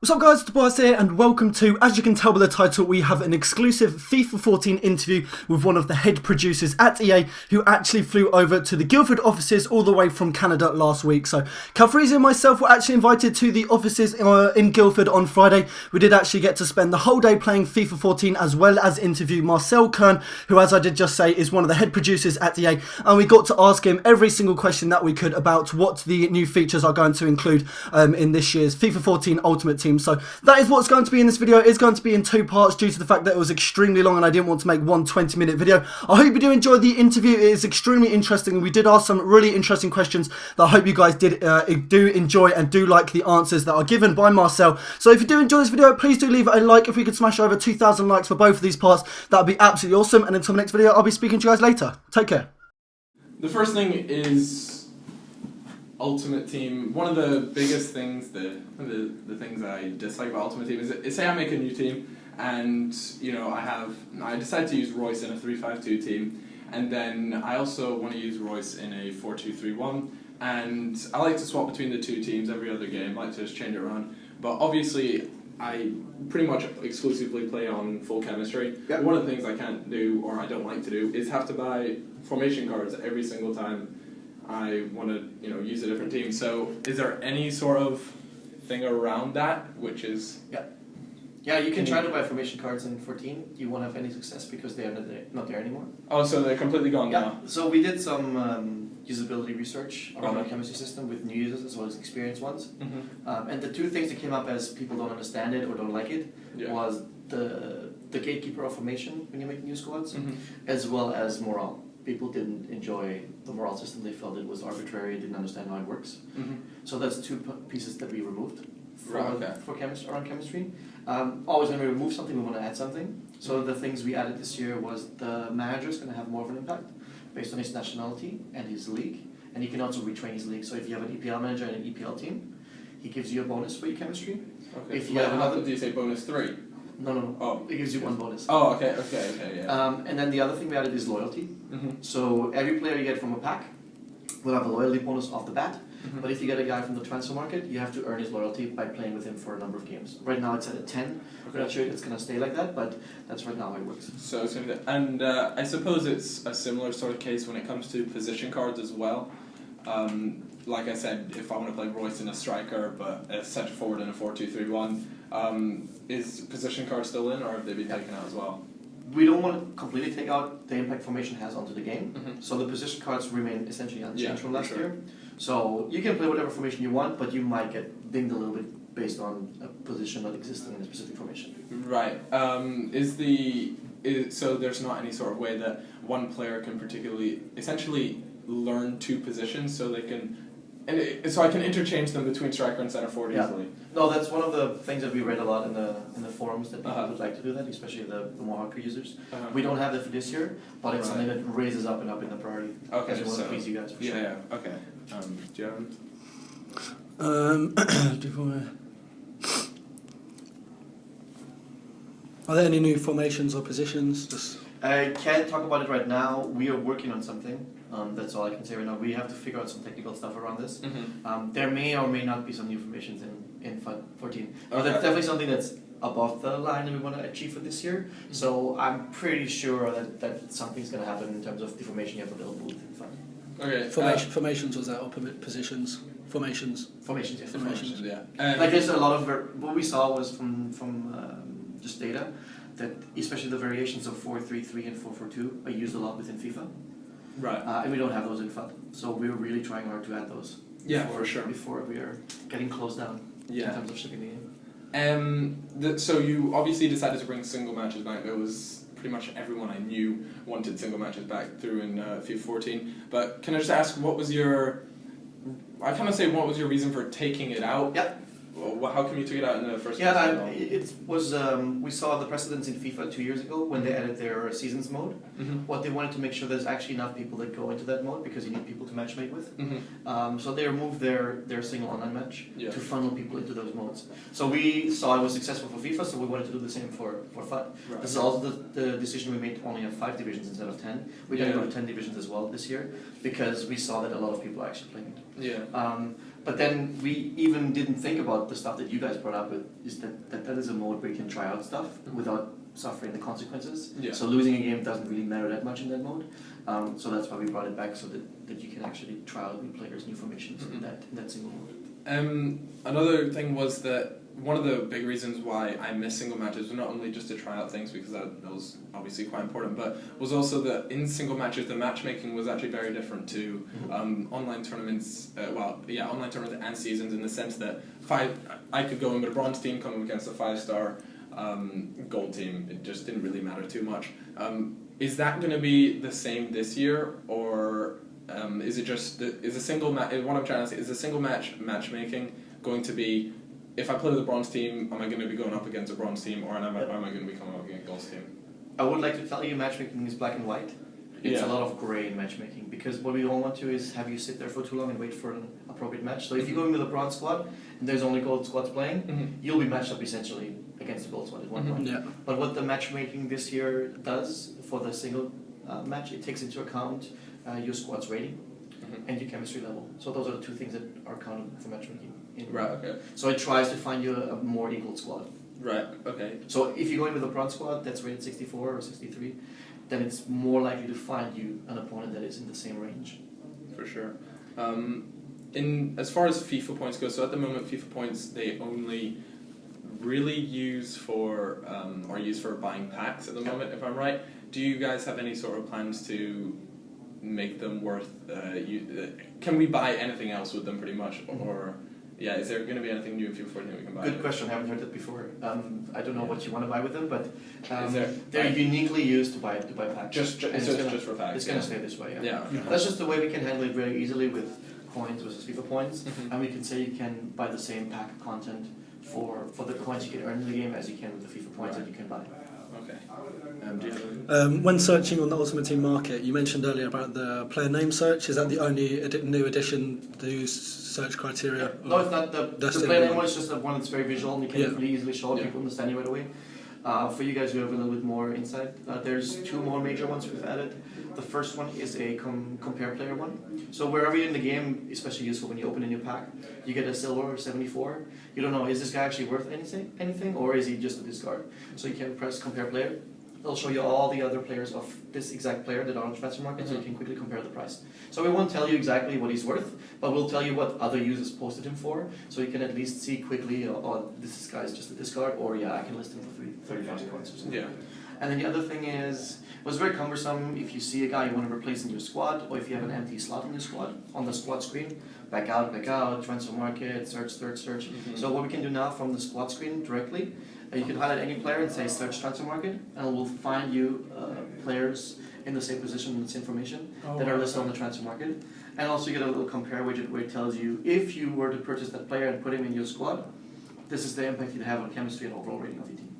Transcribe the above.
What's up guys, Tobias here and welcome to, as you can tell by the title, we have an exclusive FIFA 14 interview with one of the head producers at EA who actually flew over to the Guildford offices all the way from Canada last week. So Calfreezy and myself were actually invited to the offices in Guildford on Friday. We did actually get to spend the whole day playing FIFA 14 as well as interview Marcel Kuhn, who, as I did just say, is one of the head producers at EA, and we got to ask him every single question that we could about what the new features are going to include in this year's FIFA 14 Ultimate Team. So that is what's going to be in this video. It is going to be in two parts due to the fact that it was extremely long and I didn't want to make one 20-minute video. I hope you do enjoy the interview. It is extremely interesting and we did ask some really interesting questions that I hope you guys do enjoy and do like the answers that are given by Marcel. So if you do enjoy this video, please do leave it a like. If we could smash over 2,000 likes for both of these parts, that would be absolutely awesome. And until the next video, I'll be speaking to you guys later. Take care. The first thing is Ultimate Team. One of the biggest things, the things I dislike about Ultimate Team is say I make a new team and I decide to use Royce in a 3-5-2 team, and then I also want to use Royce in a 4-2-3-1, and I like to swap between the two teams every other game. I like to just change it around, but obviously I pretty much exclusively play on full chemistry. Yep. One of the things I can't do, or I don't like to do, is have to buy formation cards every single time I want to, use a different team. So, is there any sort of thing around that, which is... Yeah, you can try to buy formation cards in 14. You won't have any success because they are not there anymore. Oh, so they're completely gone now? So we did some usability research around our chemistry system with new users as well as experienced ones. And the two things that came up as people don't understand it or don't like it was the gatekeeper of formation when you make new squads, as well as morale. People didn't enjoy the morale system. They felt it was arbitrary, didn't understand how it works. So that's two pieces that we removed for chemistry. Always when we remove something, we want to add something. So the things we added this year was the manager is going to have more of an impact based on his nationality and his league. And he can also retrain his league. So if you have an EPL manager and an EPL team, he gives you a bonus for your chemistry. Okay. If you have another, do you say bonus 3? No. Oh. It gives you one bonus. Oh, okay, yeah. And then the other thing we added is loyalty. So every player you get from a pack will have a loyalty bonus off the bat. But if you get a guy from the transfer market, you have to earn his loyalty by playing with him for a number of games. Right now it's at a 10. I'm not sure it's going to stay like that, but that's right now how it works. So and I suppose it's a similar sort of case when it comes to position cards as well. Like I said, if I want to play Royce in a striker, but a centre forward in a 4-2-3-1, is position cards still in, or have they been taken out as well? We don't want to completely take out the impact formation has onto the game. So the position cards remain essentially unchanged from last year. So you can play whatever formation you want, but you might get dinged a little bit based on a position not existing in a specific formation. Right. So there's not any sort of way that one player can essentially learn two positions so they can... so I can interchange them between striker and centre forward easily. No, that's one of the things that we read a lot in the forums, that people would like to do that, especially the more hardcore users. We don't have that for this year, but it's something that raises up and up in the priority. Okay, as we want to please you guys for sure. Yeah. Okay. Do you have? Are there any new formations or positions? I can't talk about it right now. We are working on something. That's all I can say right now. We have to figure out some technical stuff around this. There may or may not be some new formations in 14. But that's definitely something that's above the line that we want to achieve for this year. So I'm pretty sure that something's going to happen in terms of the formation you have available within FUT. Okay. Formations was that, or positions? Formations, yeah. Like there's a lot of... what we saw was from just data, that especially the variations of 4-3-3 and 4-4-2 are used a lot within FIFA. Right. And we don't have those in FUT. So we're really trying hard to add those. For sure. Before we are getting closed down in terms of shipping the game. So you obviously decided to bring single matches back. It was pretty much everyone I knew wanted single matches back through in FIFA 14. But can I just ask, what was your reason for taking it out? Yep. Well, how come you took it out in the first place? Yeah, it was. We saw the precedents in FIFA 2 years ago when they added their seasons mode. What they wanted to make sure there's actually enough people that go into that mode because you need people to matchmake with. So they removed their single online match to funnel people into those modes. So we saw it was successful for FIFA, so we wanted to do the same for FUT. Right. This is also the decision we made to only have 5 divisions instead of 10. We didn't go to 10 divisions as well this year because we saw that a lot of people are actually playing it. But then we even didn't think about the stuff that you guys brought up with, is that is a mode where you can try out stuff without suffering the consequences. Yeah. So losing a game doesn't really matter that much in that mode. So that's why we brought it back, so that you can actually try out new players, new formations in that single mode. Another thing was that one of the big reasons why I miss single matches was not only just to try out things, because that was obviously quite important, but was also that in single matches the matchmaking was actually very different to online tournaments. Online tournaments and seasons, in the sense that I could go in with a bronze team coming against a 5-star gold team. It just didn't really matter too much. Is that going to be the same this year, or is it just is a single match? What I'm trying to say is, a single matchmaking going to be, if I play with a bronze team, am I going to be going up against a bronze team, or am I going to be coming up against a gold team? I would like to tell you matchmaking is black and white. It's a lot of grey in matchmaking, because what we don't want to is have you sit there for too long and wait for an appropriate match. So if you go in with a bronze squad and there's only gold squads playing, you'll be matched up essentially against the gold squad at one point. Yeah. But what the matchmaking this year does for the single match, it takes into account your squad's rating and your chemistry level. So those are the two things that are counted for matchmaking. Right, okay. So it tries to find you a more equal squad. Right, okay. So if you go in with a bronze squad that's rated 64 or 63, then it's more likely to find you an opponent that is in the same range. For sure. As far as FIFA points go, so at the moment FIFA points, they only really use for buying packs at the moment, if I'm right. Do you guys have any sort of plans to make them worth? Can we buy anything else with them, pretty much, or? Yeah, is there going to be anything new in FIFA 14 that we can buy? Good question, I haven't heard that before. I don't know what you want to buy with them, but they're like, uniquely used to buy packs. Just for packs. It's going to stay this way, yeah. That's just the way we can handle it very easily with coins versus FIFA points. And we can say you can buy the same pack content for the coins you can earn in the game as you can with the FIFA points that you can buy. Okay. Do you have when searching on the Ultimate Team market, you mentioned earlier about the player name search. Is that the only new addition to search criteria? No, it's not. The player name one is just the one that's very visual and you can really easily show it, people understand you right away. For you guys who have a little bit more insight, there's two more major ones we've added. The first one is a compare player one. So wherever you're in the game, especially useful when you open a new pack, you get a silver 74. You don't know, is this guy actually worth anything, or is he just a discard? So you can press compare player. It'll show you all the other players of this exact player that are on the transfer market, so you can quickly compare the price. So we won't tell you exactly what he's worth, but we'll tell you what other users posted him for, so you can at least see quickly, oh, this guy's just a discard, or yeah, I can list him for 30,000 coins or something. Yeah. And then the other thing is, it was very cumbersome if you see a guy you want to replace in your squad, or if you have an empty slot in your squad, on the squad screen, back out, transfer market, search. So what we can do now from the squad screen directly, you can highlight any player and say search transfer market, and it will find you players in the same position and same information that are listed on the transfer market. And also you get a little compare widget where it tells you, if you were to purchase that player and put him in your squad, this is the impact you'd have on chemistry and overall rating of your team.